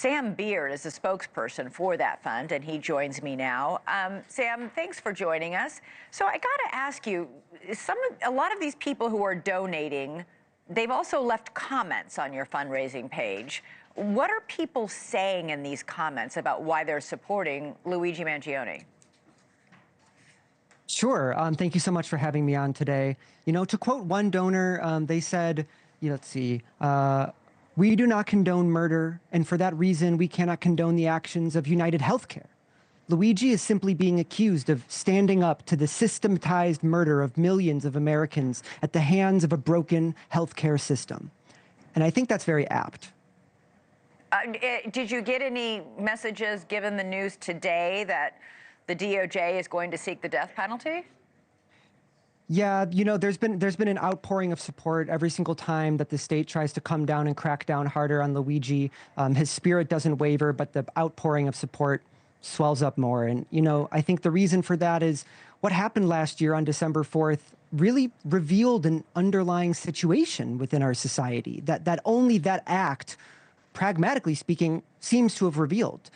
Sam Beard is the spokesperson for that fund, and he joins me now. Sam, thanks for joining us. So I got to ask you, a lot of these people who are donating, they've also left comments on your fundraising page. What are people saying in these comments about why they're supporting Luigi Mangione? Sure. Thank you so much for having me on today. You know, to quote one donor, they said, let's see, we do not condone murder, and for that reason, we cannot condone the actions of United Healthcare. Luigi is simply being accused of standing up to the systematized murder of millions of Americans at the hands of a broken healthcare system. And I think that's very apt. Did you get any messages given the news today that the DOJ is going to seek the death penalty? Yeah, you know, there's been an outpouring of support every single time that the state tries to come down and crack down harder on Luigi. His spirit doesn't waver, but the outpouring of support swells up more. And, you know, I think the reason for that is what happened last year on December 4th really revealed an underlying situation within our society that only that act, pragmatically speaking, seems to have revealed.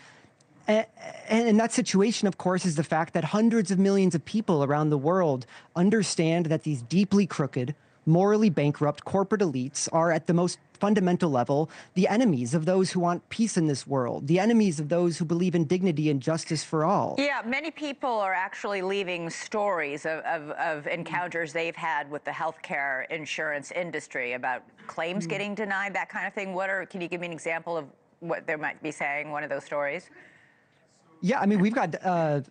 And that situation, of course, is the fact that hundreds of millions of people around the world understand that these deeply crooked, morally bankrupt corporate elites are, at the most fundamental level, the enemies of those who want peace in this world, the enemies of those who believe in dignity and justice for all. Yeah, many people are actually leaving stories of encounters they've had with the healthcare insurance industry about claims getting denied, that kind of thing. Can you give me an example of what they might be saying, one of those stories? Yeah, I mean, we've got,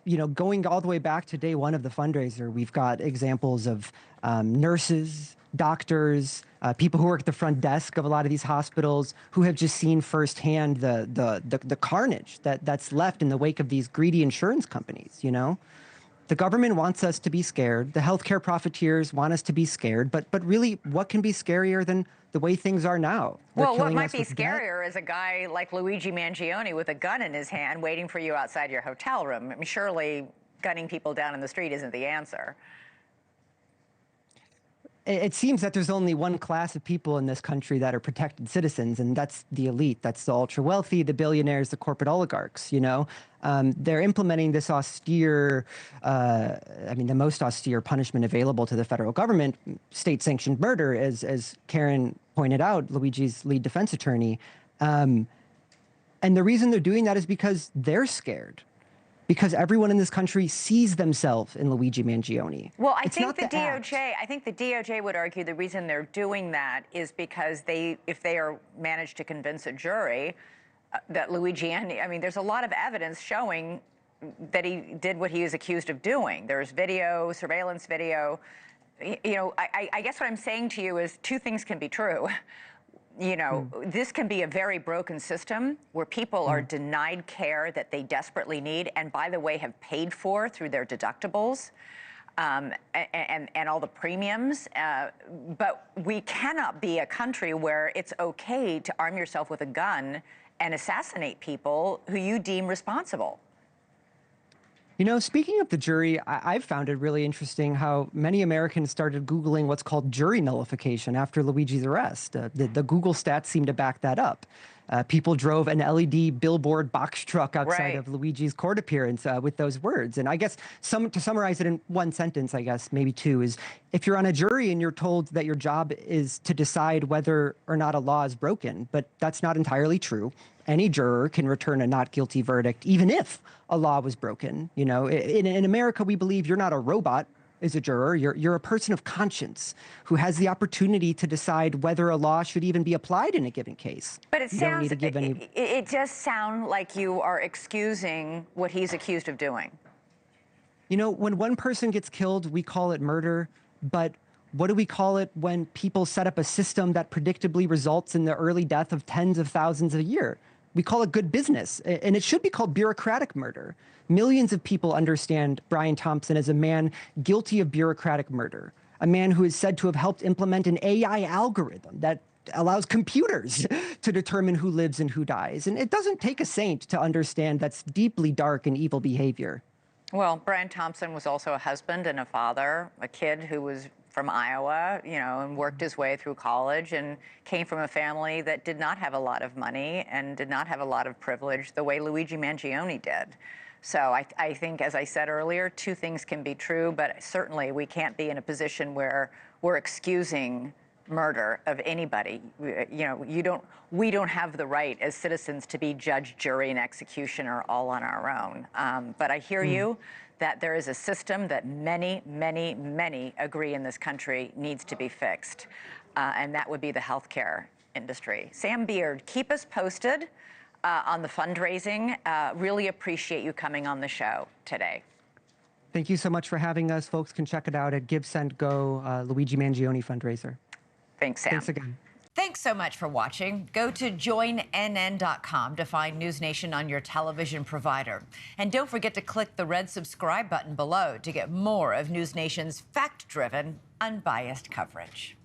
you know, going all the way back to day one of the fundraiser, we've got examples of nurses, doctors, people who work at the front desk of a lot of these hospitals who have just seen firsthand the carnage that's left in the wake of these greedy insurance companies, you know? The government wants us to be scared. The healthcare profiteers want us to be scared. But really, what can be scarier than the way things are now? Well, what might be scarier is a guy like Luigi Mangione with a gun in his hand waiting for you outside your hotel room. I mean, surely gunning people down in the street isn't the answer. It seems that there's only one class of people in this country that are protected citizens, and that's the elite. That's the ultra-wealthy, the billionaires, the corporate oligarchs, you know? They're implementing this austere, the most austere punishment available to the federal government, state-sanctioned murder, as Karen pointed out, Luigi's lead defense attorney. And the reason they're doing that is because they're scared. Because everyone in this country sees themselves in Luigi Mangione. Well, I think the DOJ would argue the reason they're doing that is because if they are managed to convince a jury that Luigi, I mean, there's a lot of evidence showing that he did what he is accused of doing. There's video, surveillance video. You know, I guess what I'm saying to you is two things can be true. You know, this can be a very broken system where people are denied care that they desperately need and, by the way, have paid for through their deductibles and all the premiums. But we cannot be a country where it's okay to arm yourself with a gun and assassinate people who you deem responsible. You know, speaking of the jury, I've found it really interesting how many Americans started Googling what's called jury nullification after Luigi's arrest. The Google stats seem to back that up. People drove an LED billboard box truck outside of Luigi's court appearance with those words. And I guess to summarize it in one sentence, I guess, maybe two, is if you're on a jury and you're told that your job is to decide whether or not a law is broken, but that's not entirely true. Any juror can return a not guilty verdict, even if a law was broken. You know, in America, we believe you're not a robot as a juror. You're a person of conscience who has the opportunity to decide whether a law should even be applied in a given case. But it just sounds like you are excusing what he's accused of doing. You know, when one person gets killed, we call it murder. But what do we call it when people set up a system that predictably results in the early death of tens of thousands a year? We call it good business, and it should be called bureaucratic murder. Millions of people understand Brian Thompson as a man guilty of bureaucratic murder, a man who is said to have helped implement an AI algorithm that allows computers to determine who lives and who dies. And it doesn't take a saint to understand that's deeply dark and evil behavior. Well, Brian Thompson was also a husband and a father, a kid who was from Iowa, you know, and worked his way through college and came from a family that did not have a lot of money and did not have a lot of privilege the way Luigi Mangione did. So I think, as I said earlier, two things can be true, but certainly we can't be in a position where we're excusing murder of anybody. You know, we don't have the right as citizens to be judge, jury, and executioner all on our own. But I hear you that there is a system that many, many, many agree in this country needs to be fixed, and that would be the healthcare industry. Sam Beard, keep us posted on the fundraising. Really appreciate you coming on the show today. Thank you so much for having us. Folks can check it out at Give, Send, Go, Luigi Mangione fundraiser. Thanks, Sam. Thanks again. Thanks so much for watching. Go to joinnn.com to find NewsNation on your television provider. And don't forget to click the red subscribe button below to get more of NewsNation's fact-driven, unbiased coverage.